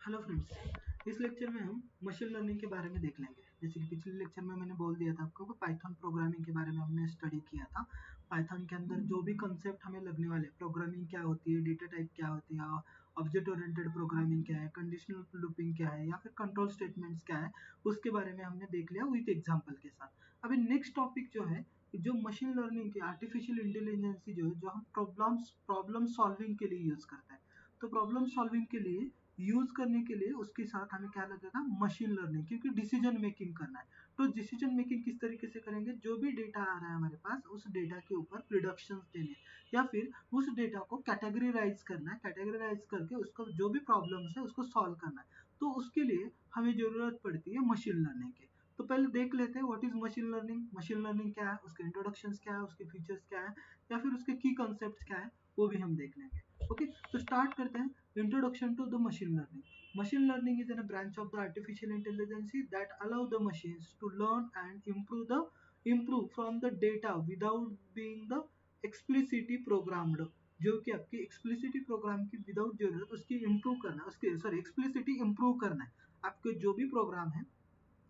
Hello friends, इस lecture में हम मशीन लर्निंग के बारे में देख लेंगे। जैसे कि पिछले लेक्चर में मैंने बोल दिया था आपको कि पाइथन प्रोग्रामिंग के बारे में हमने स्टडी किया था। पाइथन के अंदर जो भी कंसेप्ट हमें लगने वाले, प्रोग्रामिंग क्या होती है, डेटा टाइप क्या होती है, ऑब्जेक्ट ओरिएंटेड प्रोग्रामिंग क्या है, कंडीशनल लूपिंग क्या है या फिर कंट्रोल स्टेटमेंट्स क्या है, उसके बारे में हमने देख लिया विद एग्जाम्पल के साथ। अभी नेक्स्ट टॉपिक जो है, जो मशीन लर्निंग की आर्टिफिशियल इंटेलिजेंसी जो है, जो हम प्रॉब्लम सॉल्विंग के लिए यूज करते हैं। तो प्रॉब्लम सॉल्विंग के लिए यूज करने के लिए उसके साथ हमें क्या लगेगा, मशीन लर्निंग, क्योंकि डिसीजन मेकिंग करना है। तो डिसीजन मेकिंग किस तरीके से करेंगे, जो भी डेटा आ रहा है हमारे पास, उस डेटा के ऊपर प्रिडिक्शंस देने या फिर उस डेटा को कैटेगराइज करना है, कैटेगराइज करके उसको जो भी प्रॉब्लम्स है उसको सॉल्व करना है। तो उसके लिए हमें जरूरत पड़ती है मशीन लर्निंग की। तो पहले देख लेते हैं what is machine learning. Machine learning क्या है, उसके इंट्रोडक्शंस क्या है, उसके फीचर्स क्या है या फिर उसके की कॉन्सेप्ट्स क्या है, वो भी हम देख लेंगे। ओके, तो स्टार्ट करते हैं। Introduction to the machine learning. Machine learning is a branch of the artificial intelligence that allow the machines to learn and improve from the data without being the explicitly programmed. जो कि आपकी explicitly programme की without जरूरत उसकी improve करना है, उसके sorry explicitly improve करना है। आपके जो भी प्रोग्राम है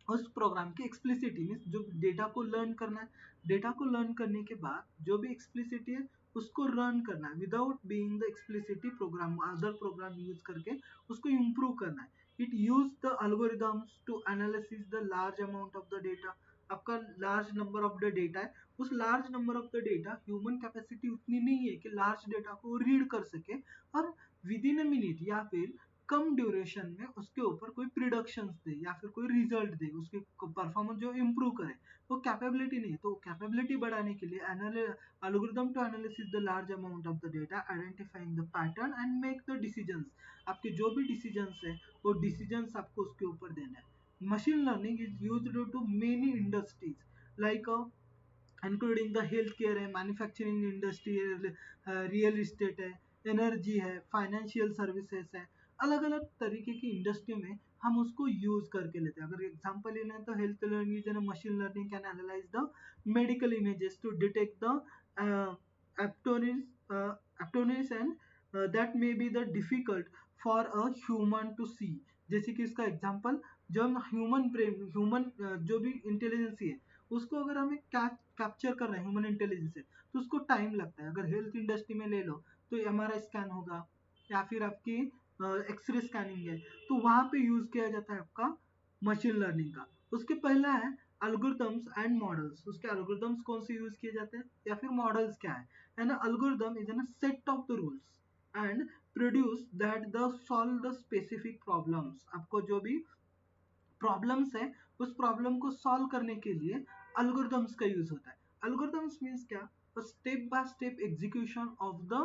उस प्रोग्राम की एक्सप्लिसिटी मीन्स जो डेटा को लर्न करना है, डेटा को लर्न करने के बाद जो भी एक्सप्लिसिटी है उसको रन करना है without being the explicitly program, other program use करके उसको इम्प्रूव करना है। It use the algorithms to analysis the large amount of the data. आपका large number of the data है, उस large number of the data, human capacity उतनी नहीं है कि लार्ज डेटा को रीड कर सके और विद इन अ मिनट या फिर कम ड्यूरेशन में उसके ऊपर कोई प्रिडिक्शंस दे या फिर कोई रिजल्ट दे, उसकी परफॉर्मेंस जो इम्प्रूव करे। वो कैपेबिलिटी नहीं है, तो कैपेबिलिटी बढ़ाने के लिए algorithm to analysis the large amount of the data, identifying the pattern and make the decisions. आपके जो भी डिसीजंस है वो डिसीजंस आपको उसके ऊपर देना है। Machine learning is used to many industries like including the health care है, मैन्युफैक्चरिंग इंडस्ट्री है, रियल इस्टेट है, एनर्जी है, फाइनेंशियल सर्विसेज है। अलग अलग तरीके की इंडस्ट्री में हम उसको यूज करके लेते हैं। अगर एग्जांपल लेना है तो health learning and machine learning can analyse the medical images to detect the एप्टोनिस and that may be the difficult for a human to see. जैसे कि इसका एग्जांपल, जो हम ह्यूमन ब्रेन, ह्यूमन जो भी इंटेलिजेंस है उसको अगर हमें कैप्चर कर रहे हैं ह्यूमन इंटेलिजेंस से, तो उसको टाइम लगता है। अगर हेल्थ इंडस्ट्री में ले लो तो एमआरआई स्कैन होगा या फिर आपकी एक्सरे स्कैनिंग है, तो वहां पे यूज किया जाता है आपका मशीन लर्निंग का। उसके पहला है algorithms एंड मॉडल्स। उसके algorithms कौन से यूज किए जाते हैं या फिर मॉडल्स क्या है। And algorithm is an set of the rules and produce that the solve the specific problems. आपको जो भी प्रॉब्लम्स है उस प्रॉब्लम को सॉल्व करने के लिए अल्गोरिथम्स का यूज होता है। अल्गोरिथम्स मींस क्या, step by step execution of the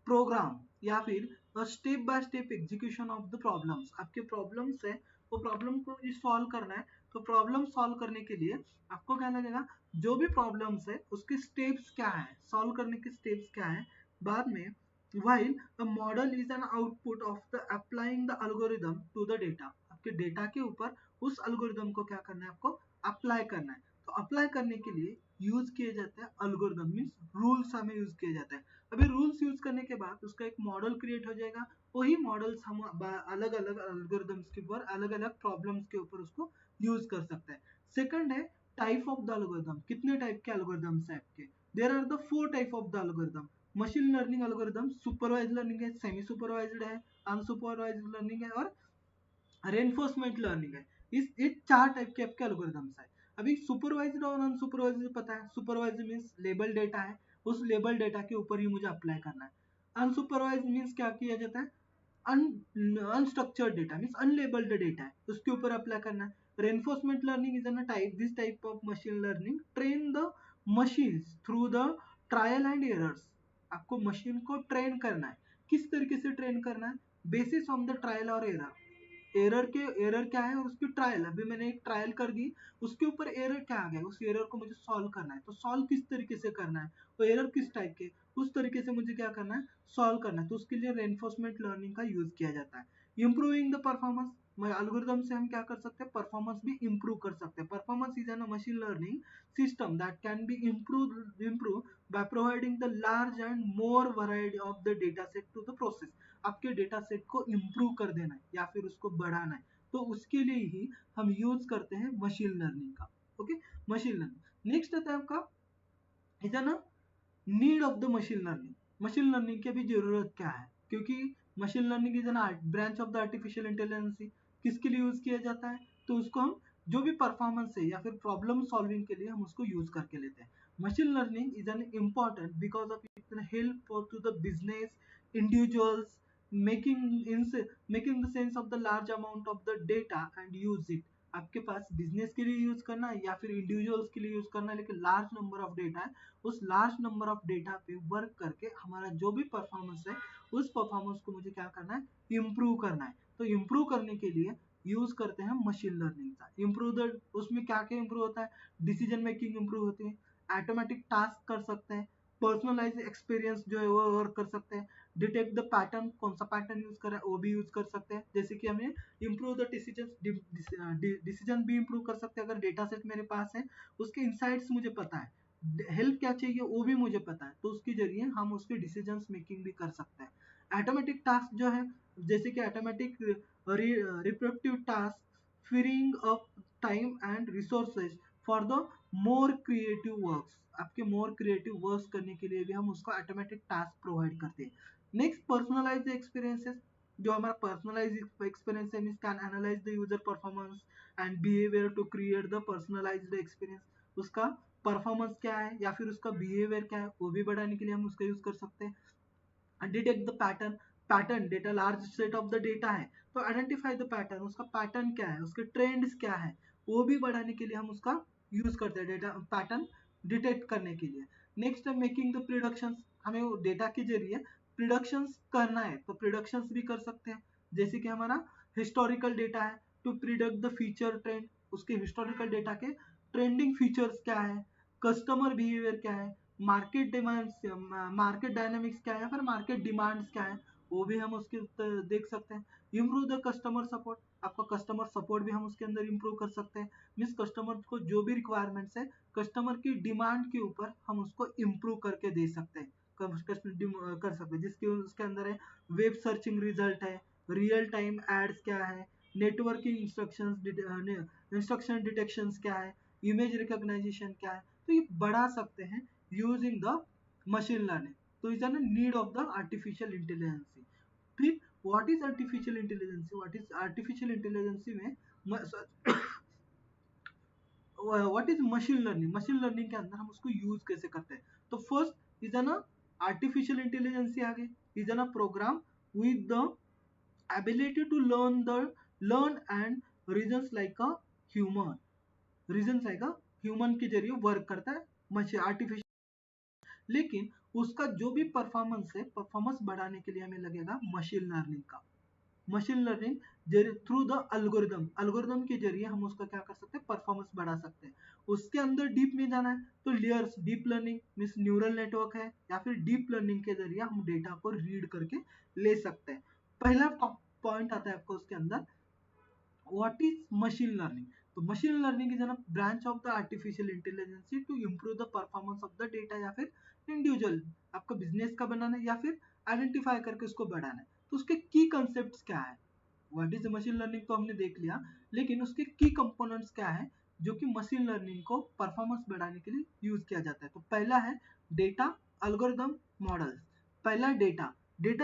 program या फिर step by step execution of the problems. आपके प्रॉब्लम्स है, वो प्रॉब्लम को सॉल्व करना है। तो प्रॉब्लम सॉल्व करने के लिए आपको क्या लगेगा, जो भी प्रॉब्लम्स है उसके स्टेप्स क्या है, सॉल्व करने के स्टेप्स क्या है। बाद में while a model is an output of the applying the algorithm to the data। आपके डेटा के ऊपर उस एल्गोरिदम को क्या करना है, आपको अप्लाई करना है। तो अप्लाई करने के लिए यूज किए जाते हैं अल्गोरिदम, मीन्स रूल्स हमें यूज किए जाते हैं। अभी रूल्स यूज करने के बाद उसका एक मॉडल क्रिएट हो जाएगा। वही मॉडल्स हम अलग अलग एल्गोरिदम्स के ऊपर, अलग अलग प्रॉब्लम्स के ऊपर उसको यूज कर सकते हैं। सेकंड है टाइप ऑफ द एल्गोरिदम। कितने टाइप के एल्गोरिदम्स है आपके, there are the 4 type of the algorithm. Machine learning algorithm supervise learning है, सेमी सुपरवाइज्ड है, अनसुपरवाइज्ड लर्निंग है और रेनफोर्समेंट लर्निंग है। इस ये 4 टाइप के आपके एल्गोरिदम्स है। अभी सुपरवाइज्ड और अनसुपरवाइज्ड पता है। सुपरवाइज्ड मींस लेबल डेटा है, उस लेबल डेटा के ऊपर ही मुझे अप्लाई करना है। अनसुपरवाइज्ड मींस क्या किया जाता है, unstructured data means unlabelled data है, उसके ऊपर अप्लाई करना है। Reinforcement learning is N type, this type of machine learning train the machines through the trial and errors. आपको मशीन को ट्रेन करना है। किस तरीके से ट्रेन करना है, बेसिस ऑन द ट्रायल और एरर। एरर क्या है और उसकी ट्रायल, अभी मैंने एक ट्रायल कर दी, उसके ऊपर एरर क्या आ गया, उस एरर को मुझे सॉल्व करना है। तो सॉल्व किस तरीके से करना है, वो एरर किस टाइप के, उस तरीके से मुझे क्या करना है, सॉल्व करना है। तो उसके लिए रेनफोर्समेंट लर्निंग का यूज किया जाता है। इंप्रूविंग द परफॉर्मेंस, एल्गोरिदम से हम क्या कर सकते हैं, परफॉर्मेंस भी इम्प्रूव कर सकते हैं. Performance is an machine learning system that can be improved by providing the large and more variety of the data set to the process. आपके डेटा सेट को इम्प्रूव कर देना है या फिर उसको बढ़ाना है, तो उसके लिए ही हम यूज करते हैं मशीन लर्निंग का. Okay, machine learning. नेक्स्ट आता है आपका इज ना need of the machine learning. Machine learning की अभी जरूरत क्या है, क्योंकि machine learning is N branch of the artificial intelligence. किसके लिए यूज किया जाता है, तो उसको हम जो भी परफॉर्मेंस है या फिर प्रॉब्लम सॉल्विंग के लिए हम उसको यूज करके लेते हैं. Machine learning is an important because of it can help to the business individuals making the sense of the large amount of the data and use it. आपके पास बिजनेस के लिए यूज करना है या फिर इंडिविजुअल्स के लिए यूज करना है, लेकिन लार्ज नंबर ऑफ डेटा है, उस लार्ज नंबर ऑफ डेटा पे वर्क करके हमारा जो भी परफॉर्मेंस है उस परफॉर्मेंस को मुझे क्या करना है, इम्प्रूव करना है. तो इम्प्रूव करने के लिए यूज करते हैं मशीन लर्निंग का. इम्प्रूव द उसमें क्या क्या इम्प्रूव होता है, डिसीजन मेकिंग इम्प्रूव होती है, ऑटोमेटिक टास्क कर सकते हैं, पर्सनलाइज एक्सपीरियंस जो है वो वर्क कर सकते हैं, डिटेक्ट द पैटर्न, कौन सा पैटर्न यूज कर रहा है वो भी यूज कर सकते हैं. जैसे कि हमें इम्प्रूव द डिसीजन भी इम्प्रूव कर सकते हैं. अगर डेटा सेट मेरे पास है, उसके इनसाइट्स मुझे पता है, हेल्प क्या चाहिए वो भी मुझे पता है, तो उसके जरिए हम उसके डिसीजन मेकिंग भी कर सकते हैं. ऑटोमेटिक टास्क जो है, जैसे कि automatic reproductive task, freeing up time and resources for the more creative works. आपके मोर क्रिएटिव वर्क्स करने के लिए भी हम उसको ऑटोमेटिक टास्क प्रोवाइड करते हैं. Next, personalise experiences. जो हमारा पर्सनलाइज एक्सपीरियंस है, means can analyse the user performance and behaviour to create the personalised experience. उसका परफॉर्मेंस क्या है या फिर उसका बिहेवियर क्या है वो भी बढ़ाने के लिए हम उसका यूज कर सकते हैं. Detect the pattern data, large set of the data है तो आइडेंटिफाई द पैटर्न, उसका पैटर्न क्या है, उसके ट्रेंड्स क्या है वो भी बढ़ाने के लिए हम उसका यूज करते हैं, डेटा पैटर्न डिटेक्ट करने के लिए. नेक्स्ट है मेकिंग द प्रिडिक्शंस. हमें वो डेटा के जरिए प्रिडिक्शंस करना है तो प्रिडिक्शंस भी कर सकते हैं. जैसे कि हमारा हिस्टोरिकल डेटा है, to predict the future trend, उसके हिस्टोरिकल डेटा के ट्रेंडिंग फीचर्स क्या है, कस्टमर बिहेवियर क्या है, मार्केट डिमांड्स, मार्केट डायनामिक्स क्या है, फिर मार्केट डिमांड्स क्या है वो भी हम उसके देख सकते हैं. Improve the customer support. आपका कस्टमर सपोर्ट भी हम उसके अंदर इम्प्रूव कर सकते हैं. मीन्स कस्टमर को जो भी रिक्वायरमेंट्स है, कस्टमर की डिमांड के ऊपर हम उसको इम्प्रूव करके दे सकते हैं, कर सकते हैं. जिसके उसके अंदर है वेब सर्चिंग रिजल्ट है, रियल टाइम एड्स क्या है, नेटवर्किंग इंस्ट्रक्शन डिटेक्शंस क्या है, इमेज रिकॉग्नाइजेशन क्या है, तो ये बढ़ा सकते हैं यूजिंग द मशीन लर्निंग. तो is an need of the artificial intelligence. फिर what is artificial intelligence, what is artificial intelligence में what is machine learning. Machine learning के अंदर हम उसको यूज कैसे करते हैं, तो first is an artificial intelligence आगे is an program with the ability to learn and reasons like a human, reason like human के जरिए वर्क करता है आर्टिफिशियल. लेकिन उसका जो भी परफॉर्मेंस है, परफॉर्मेंस बढ़ाने के लिए हमें लगेगा मशीन लर्निंग का. Machine learning through the algorithm के जरिए हम उसका क्या कर सकते हैं, परफॉर्मेंस बढ़ा सकते हैं. उसके अंदर डीप में जाना है तो layers, deep learning means neural network है, या फिर डीप लर्निंग के जरिए हम डेटा को रीड करके ले सकते हैं. पहला पॉइंट आता है आपको उसके अंदर, what is machine learning. तो machine learning is a branch of the artificial intelligence to improve the performance of the data या फिर इंडिविजुअल आपका बिजनेस का बनाना है या फिर आइडेंटिफाई करके उसको बढ़ाना है. तो उसके की कंसेप्ट क्या है, व्हाट इज मशीन लर्निंग तो हमने देख लिया, लेकिन उसके की कंपोनेंट्स क्या है जो कि मशीन लर्निंग को परफॉर्मेंस बढ़ाने के लिए यूज किया जाता है. तो पहला है डेटा, एल्गोरिदम, मॉडल्स. पहला data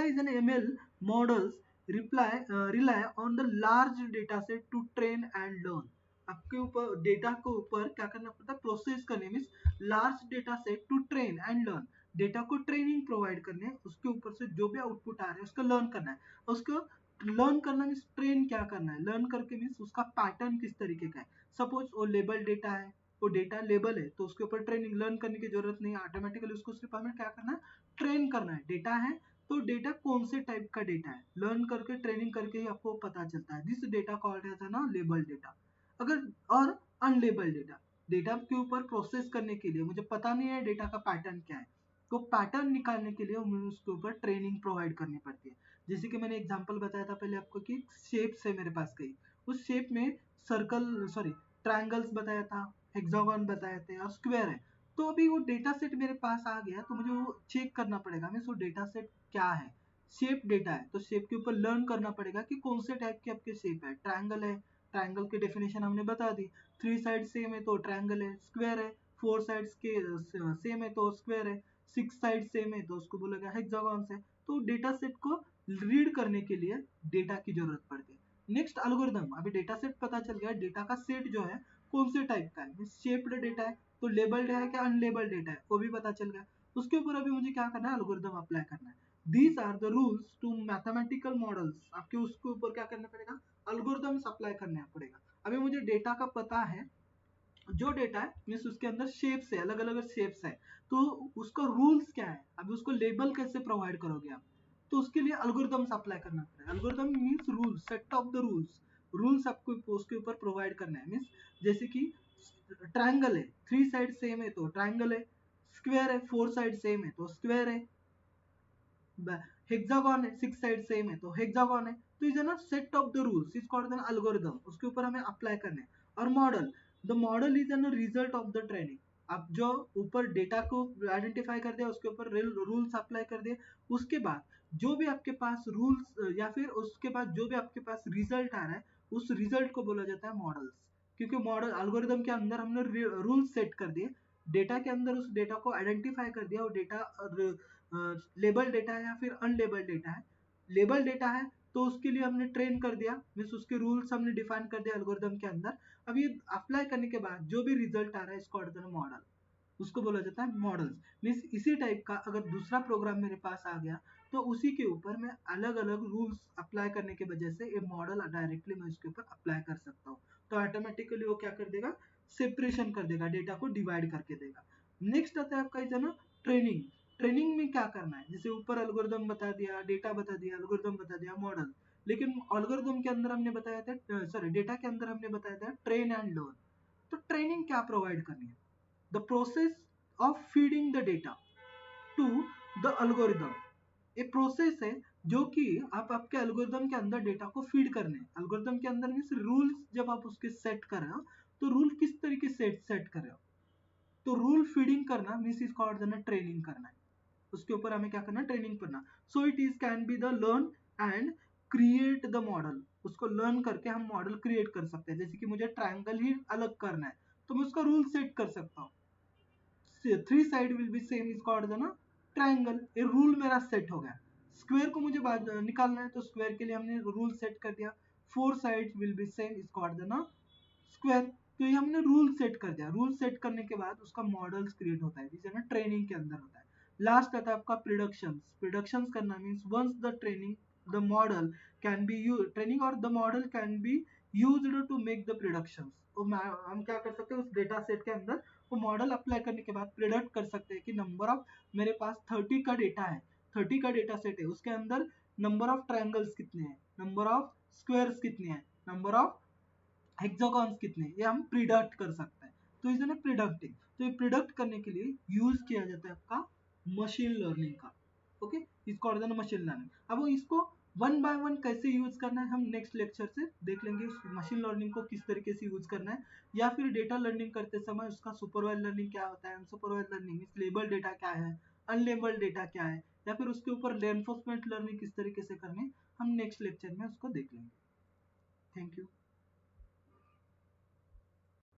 is an ML models rely on the large data set to train and learn. आपके ऊपर डेटा को ऊपर क्या करना पड़ता है, प्रोसेस करने में large data set to train and learn. Data को ट्रेनिंग प्रोवाइड करने, उसके ऊपर से जो भी आउटपुट आ रहा है उसको लर्न करना है. उसको लर्न करना मीन्स ट्रेन क्या करना है, लर्न करके मीन्स उसका पैटर्न किस तरीके का है. सपोज वो लेबल डेटा है, वो डेटा लेबल है तो उसके ऊपर ट्रेनिंग लर्न करने की जरूरत नहीं है, ऑटोमेटिकली उसको सिर्फ हमें क्या करना है, ट्रेन करना है. डेटा है तो डेटा कौन से टाइप का डेटा है, लर्न करके ट्रेनिंग करके ही आपको पता चलता है. दिस डेटा कॉल्ड एज ना लेबल डेटा. अगर और अनलेबल डेटा, डेटा के ऊपर प्रोसेस करने के लिए मुझे पता नहीं है डेटा का पैटर्न क्या है, तो पैटर्न निकालने के लिए हमें उसके ऊपर ट्रेनिंग प्रोवाइड करनी पड़ती है. जैसे कि मैंने एग्जांपल बताया था पहले आपको कि शेप्स है मेरे पास कई, उस शेप में ट्रायंगल्स बताया था, हेक्सागोन बताए थे और स्क्वायर है। तो अभी वो डेटा सेट मेरे पास आ गया तो मुझे वो चेक करना पड़ेगा मीन्स वो डेटा सेट क्या है। शेप डेटा है तो शेप के ऊपर लर्न करना पड़ेगा कि कौन से टाइप के आपके शेप है। ट्रायंगल है, ट्रायंगल की डेफिनेशन हमने बता दी, 3 साइड सेम है तो ट्रायंगल है। स्क्वायर है, 4 साइड्स के सेम है तो स्क्वायर है। 6 साइड सेम है तो उसको बोला गया हेक्सागोन है। तो डेटा सेट को रीड करने के लिए डेटा की जरूरत पड़ती है। नेक्स्ट एल्गोरिथम, अभी डेटा सेट पता चल गया, डेटा का सेट जो है कौन से टाइप का है, शेप्ड डेटा है तो लेबल्ड है क्या अनलेबल्ड डेटा है वो भी पता चल गया। उसके ऊपर अभी मुझे क्या करना है, एल्गोरिथम अप्लाई करना है। These are the rules to mathematical models, आपके उसके ऊपर क्या करना पड़ेगा, एल्गोरिथम्स अप्लाई करना पड़ेगा। अभी मुझे डेटा का पता है, जो डेटा है मीन्स उसके अंदर शेप्स है, अलग अलग शेप्स है, तो उसका रूल्स क्या है, अभी उसको लेबल कैसे प्रोवाइड करोगे आप, तो उसके लिए एल्गोरिथम्स अप्लाई करना पड़ेगा। Algorithm means rules, set of the rules, rules आपको उसके ऊपर प्रोवाइड करना है। मीन्स जैसे कि ट्रायंगल है, 3 साइड सेम है तो ट्रायंगल है, स्क्वायर है 4 साइड सेम है तो स्क्वायर है, हेक्सागोन है 6 साइड सेम है तो हेक्सागोन है। तो इज ना set of the rules is called an algorithm, उसके ऊपर हमें अप्लाई करने। और model, the model is an result of the training, आप जो ऊपर डेटा को आइडेंटिफाई कर दिया उसके ऊपर रूल्स अप्लाई कर दिए, उसके बाद जो भी आपके पास रूल्स या फिर उसके बाद जो भी आपके पास रिजल्ट आ रहा है उस रिजल्ट को बोला जाता है मॉडल्स। क्योंकि मॉडल एल्गोरिथम के अंदर हमने रूल्स सेट कर दिए, डेटा के अंदर उस डेटा को आइडेंटिफाई कर दिया, और डेटा लेबल डेटा है या फिर अनलेबल डेटा है। लेबल डेटा है तो उसके लिए हमने ट्रेन कर दिया, मीन्स उसके रूल्स हमने डिफाइन कर दिया एल्गोरिथम के अंदर। अब ये अप्लाई करने के बाद जो भी रिजल्ट आ रहा है इसको मॉडल, उसको बोला जाता है मॉडल्स। मीन्स इसी टाइप का अगर दूसरा प्रोग्राम मेरे पास आ गया तो उसी के ऊपर मैं अलग अलग रूल्स अप्लाई करने की वजह से ये मॉडल डायरेक्टली मैं इसके ऊपर अप्लाई कर सकता हूँ। तो ऑटोमेटिकली वो क्या कर देगा, सेपरेशन कर देगा, डेटा को डिवाइड करके देगा। नेक्स्ट आता है आपका है ना ट्रेनिंग। ट्रेनिंग में क्या करना है, जैसे ऊपर एल्गोरिथम बता दिया, डेटा बता दिया, एल्गोरिथम बता दिया, मॉडल, लेकिन एल्गोरिथम के अंदर हमने बताया था, सॉरी डेटा के अंदर हमने बताया था ट्रेन एंड लर्न। तो ट्रेनिंग क्या प्रोवाइड करनी है, the process of feeding the data to the algorithm. एक प्रोसेस है जो कि आप आपके एल्गोरिथम के अंदर डेटा को फीड करने हैं। एल्गोरिथम के अंदर मीन्स रूल्स जब आप उसके सेट कर रहे हो तो रूल किस तरीके से सेट कर रहे हो, तो रूल फीडिंग करना मीन्स इसको और देना ट्रेनिंग करना है, उसके ऊपर हमें क्या करना है, ट्रेनिंग करना। So it is can be the learn and create the model, उसको लर्न करके हम मॉडल क्रिएट कर सकते हैं। जैसे कि मुझे ट्रायंगल ही अलग करना है तो मैं उसका रूल सेट कर सकता हूँ, 3 side will be same is called ना ट्रायंगल, ये रूल मेरा सेट हो गया। स्क्वायर को मुझे निकालना है तो स्क्वायर के लिए हमने रूल सेट कर दिया, 4 sides will be same is called ना स्क्वायर। तो ये हमने रूल सेट कर दिया, रूल सेट करने के बाद उसका मॉडल्स क्रिएट होता है जिसे ना ट्रेनिंग के अंदर होता है। लास्ट आता है आपका प्रिडिक्शंस। प्रिडिक्शंस करना means once the training the model can be use training और the model can be used to make the predictions. तो हम क्या कर सकते हैं, उस डेटा सेट के अंदर वो मॉडल अप्लाई करने के बाद प्रिडिक्ट कर सकते हैं कि नंबर ऑफ, मेरे पास 30 का डेटा है, 30 का डेटा सेट है, उसके अंदर नंबर ऑफ ट्रायंगल्स कितने हैं, नंबर ऑफ स्क्वायर्स कितने हैं, नंबर ऑफ हेक्सागॉन्स कितने, ये हम प्रिडिक्ट कर सकते हैं। तो इसे ना प्रिडिक्टिंग, तो ये प्रिडिक्ट करने के लिए यूज किया जाता है आपका मशीन लर्निंग का। ओके, इसको और मशीन लर्निंग। अब इसको वन बाय वन कैसे यूज करना है हम नेक्स्ट लेक्चर से देख लेंगे, मशीन लर्निंग को किस तरीके से यूज करना है, या फिर डेटा लर्निंग करते समय उसका सुपरवाइज लर्निंग क्या होता है, अनसुपरवाइज लर्निंग लेबल डेटा क्या है, अनलेबल डेटा क्या है, या फिर उसके ऊपर रेनफोर्समेंट लर्निंग किस तरीके से करनी है, हम नेक्स्ट लेक्चर में उसको देख लेंगे। Thank you.